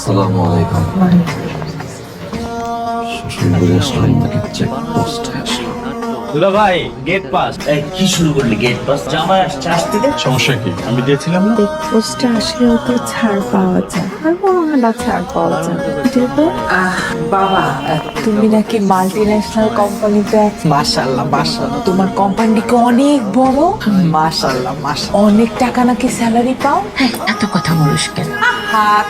আসসালামু আলাইকুম। শ্বশুর বাড়ি আসলাম নাকি চেকপোস্টে আসলাম? দুলা ভাই গেট পাস। এই কি শুরু করলি? গেট পাস জামাই আসছে, আসতে দে। সমস্যা কি? আমি দিয়েছিলাম না। পোস্টে আসলেও তো ছাড় পাওয়া যায়, আর কোনো না ছাড় পাওয়া যায়। দেখো বাবা তুমি নাকি মাল্টি ন্যাশনাল কোম্পানিতে। মাশাআল্লাহ মাশাআল্লাহ, তোমার কোম্পানিকে অনেক বড়। মাশাআল্লাহ মাশাআল্লাহ, অনেক টাকা নাকি স্যালারি পাও। এত কথা বলিস কেন?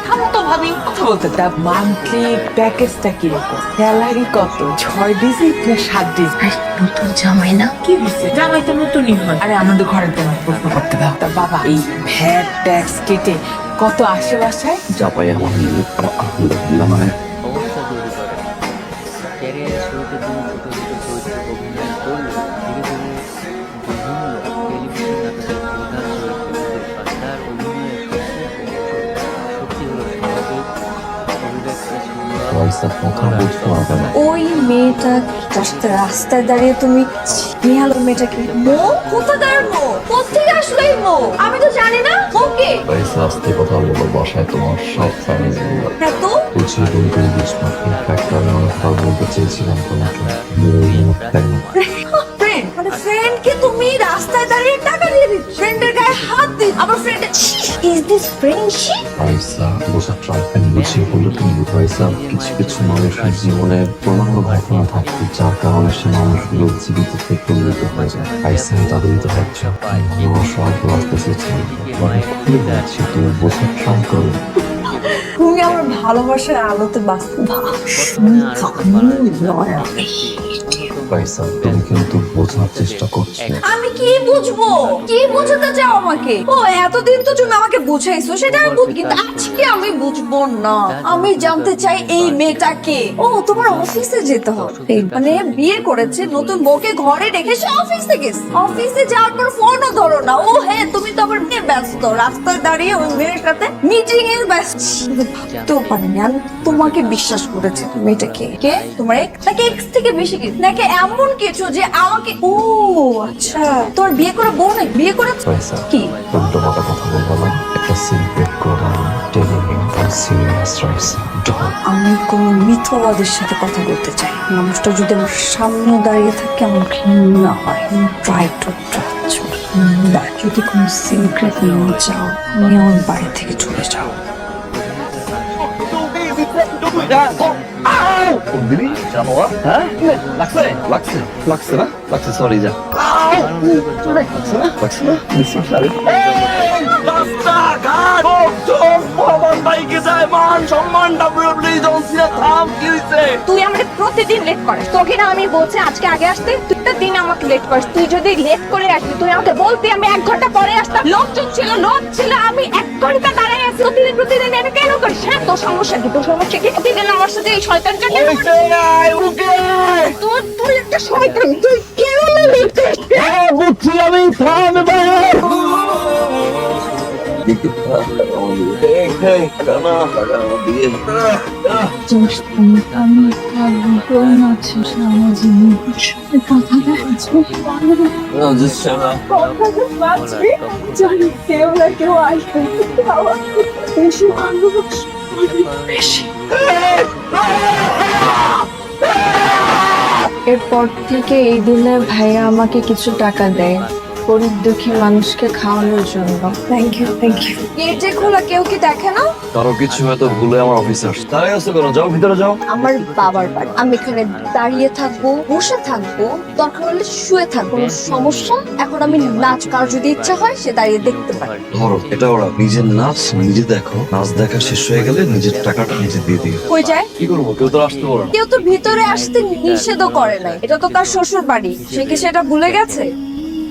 থামো তো ভাবি, কথা বলতে তা মান্থলি প্যাকেজটা কিরকম, স্যালারি কত, 6 ডিজিট না 7 ডিজিট? নতুন জামাই না, কি হয়েছে? জামাই তো নতুনই হয়। আরে আমাদের ঘরের তোমার প্রশ্ন করতে দাও। তা বাবা এই ভ্যাট ট্যাক্স কেটে কত আসে বাসায়? যা পাই আমার আলহামদুলিল্লাহ। মানে অবস্থা তৈরি করে ক্যারিয়ারের শুরুতে তিনি ছোট ছোট চরিত্রে অভিনয় করলেও ধীরে ধীরে বিভিন্ন টেলিভিশন নাটকের প্রধান চরিত্রে তার অভিনয়ের সত্যি হলো স্বাভাবিক অভিব্যক্তি পয়সা কথা বুঝতে হবে না। ওই মেয়েটা রাস্তায় দাঁড়িয়ে তুমি নিহালো মেয়েটাকে মো কোথাকার মো কোথেকে আসলো এই মো? আমি তো জানি না ওকে। পয়সা আসতে কথা বলো, বাসায় তোমার সব ফ্যামিলি হ্যাঁ তো বুঝি বলতে বুঝবো। ইনফ্যাক্ট আমি অনেকবার বলতে চেয়েছিলাম তোমাকে ফ্রেন্ড মানে ফ্রেন্ডকে তুমি রাস্তায় দাঁড়িয়ে টাকা দিয়ে দিচ্ছ, ফ্রেন্ডের গায়ে হাত দিই আবার ফ্রেন্ডের। Is this friendship? পয়সা বোঝা ট্রাম্পেন বুঝিয়ে বললো তুমি। পয়সা কিছু কিছু মানুষের জীবনে প্রমাণ ঘটনা থাকে যার কারণে সে মানুষগুলো জীবিত থেকে মৃত হয়ে যায়। পয়সা তাদেরই তো ভাবছো আমার সব রাস্তা চেয়েছিলাম, খুলে যাচ্ছি তুমি বোঝা ট্রাই করো। তুমি আমার ভালোবাসার আলোতে বাঁচতে পয়সা তুমি কিন্তু বোঝার চেষ্টা করছো। আমি কি বুঝবো? কি বুঝাতে চাও আমাকে? ও এতদিন তো তুমি আমাকে বুঝাইছো, সেটা আমি বুঝি, কিন্তু আজকে আমি বুঝবো না। আমি জানতে চাই এই মেয়েটাকে। ও তোমার অফিসে যেতে হবে, মানে বিয়ে করেছে, নতুন বউকে ঘরে রেখে সে অফিসে গেছে। অফিসে যাওয়ার পর ফোনও ধরো না। ও হ্যাঁ, তুমি তো আবার মেয়ে ব্যস্ত, রাস্তায় দাঁড়িয়ে ওই মেয়ের সাথে মিটিং এ ব্যস্ত। ভাবতেও পারিনি আমি তোমাকে বিশ্বাস করেছি। মেয়েটাকে কে? তোমার এক্স নাকি এক্স থেকে বেশি কিছু, নাকি এমন কিছু যে আমাকে? ও আচ্ছা, তোর বিয়ে করে বউ নাকি বিয়ে করে পয়সা কি? উল্টো পাল্টা কথা বলবো না, একটা সিক্রেট করবো না। Telling you I serious Raisa don't. আমি কোনো মিথ্যাবাদের সাথে কথা বলতে চাই। মানুষটা যদি আমার সামনে দাঁড়িয়ে থাকে আমার ঘৃণা হয়। ট্রাই টু টাচ না, যদি কোনো সিক্রেট না চাও তুমি আমার বাড়ি থেকে চলে যাও। দিদি জানোয়া হ্যাঁ লাগছে লাগছে লাগছে না লাগছে সরি যা লাগছে না লাগছে না দিছি সরি। তুই আমাকে প্রতিদিন লেট করিস। তোকে না আমি বলছি আজকে আগে আসতে, তুই একটা দিন আমাকে লেট করিস। তুই যদি লেট করে আসতি তুই আমাকে বলতি, আমি 1 ঘন্টা পরে আসতাম। লোকজন ছিল, লোক ছিল, আমি 1 ঘন্টা দাঁড়ায় আছি। প্রতিদিন প্রতিদিন এটা কেন করিস? হ্যাঁ তোর সমস্যা কি? তোর সমস্যা কি? প্রতিদিন আমার সাথে এই শয়তানটা কেন করিস? তুই একটা শয়তান, তুই কেন লেট করিস? জানি কেউ না কেউ আসবে, বেশি ভালোবাসি বেশি। এরপর থেকে এই দিনে ভাইয়া আমাকে কিছু টাকা দেয় গরিব দুঃখী মানুষকে খাওয়ানোর জন্য। Thank you thank you. গেটে খোলা, কেউ কি দেখে না? কারো কিছু হয়তো ভুলে আমার অফিসে আসছে। তাই আসতে করো, যাও ভিতরে যাও। আমার বাবার বাড়ি, আমি এখানে দাঁড়িয়ে থাকবো, বসে থাকবো, দরকার হলে শুয়ে থাকবো, কোনো সমস্যা। এখন আমি নাচ, কারো যদি ইচ্ছা হয় সে দাঁড়িয়ে দেখতে পারে। ধরো এটা ওরা নিজের নাচ নিজে দেখো, নাচ দেখা শেষ হয়ে গেলে নিজের টাকাটা নিজে দিয়ে দিও। কই যায়? কি করবো, কেউ তো আসতে পারে না। কেউ তো ভিতরে আসতে নিষেধও করে নাই। এটা তো তার শ্বশুর বাড়ি, সে কি সেটা ভুলে গেছে?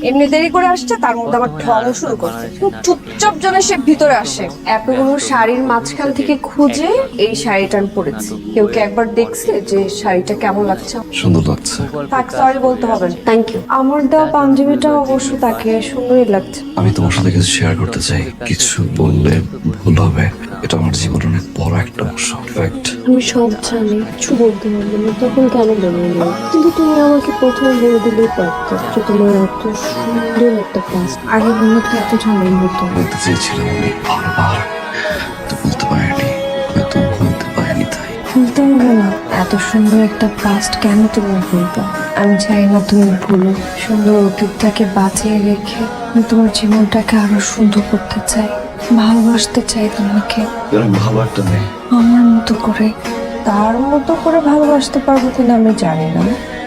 এমনি দেরি করে আসছে, তার মধ্যে আবার ঢং শুরু করছে। চুপচাপ জন্য সে ভিতরে আসে। এতগুলো শাড়ির মাঝখান থেকে খুঁজে এই শাড়িটা আমি পরেছি। কেউ কি একবার দেখছে যে শাড়িটা কেমন লাগছে? সুন্দর লাগছে। থাক, সরি বলতে হবে না, থ্যাংক ইউ। আমার দেওয়া পাঞ্জাবিটা অবশ্য তাকে সুন্দরই লাগছে। আমি তোমার সাথে কিছু শেয়ার করতে চাই, কিছু বললে ভুল হবে। এটা আমার জীবনের অনেক বড় একটা অংশ। ফ্যাক্ট আমি সব জানি, কিছু বলতে হবে না, তখন কেন বলবো? কিন্তু তুমি আমাকে প্রথমে বলে দিলেই পারতো যে তোমার এত সুন্দর একটা ক্লাস। আগে বললে তো এত ঝামেলা হতো। বলতে চেয়েছিলাম আমি বারবার, তো বলতে পারিনি। হয়তো এত সুন্দর একটা পাস্ট কেন তুমি ভুলবো? আমি চাই না তুমি ভুলো। সুন্দর অতীতটাকে বাঁচিয়ে রেখে আমি তোমার জীবনটাকে আরো সুন্দর করতে চাই, ভালোবাসতে চাই তোমাকে এরকম ভালো একটা মেয়ে আমার মতো করে। তার মতো করে ভালোবাসতে পারবো কিনা আমি জানি না,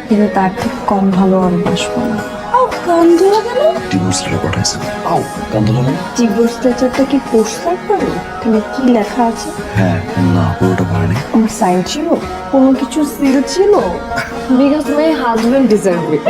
কিন্তু তার থেকে কম ভালো আমি বাসবো না। কান ধরে গেল। ডিভোর্স লেটার পাঠাইছে। আও কান্দলো না? ডিভোর্স লেটারটা কি পোস্ট করবে? তাহলে কি লেখা আছে? হ্যাঁ, না পুরোটা পারেনি। আমার সাইন ছিল? কোনো কিছু সিল ছিল? Because my husband deserve it.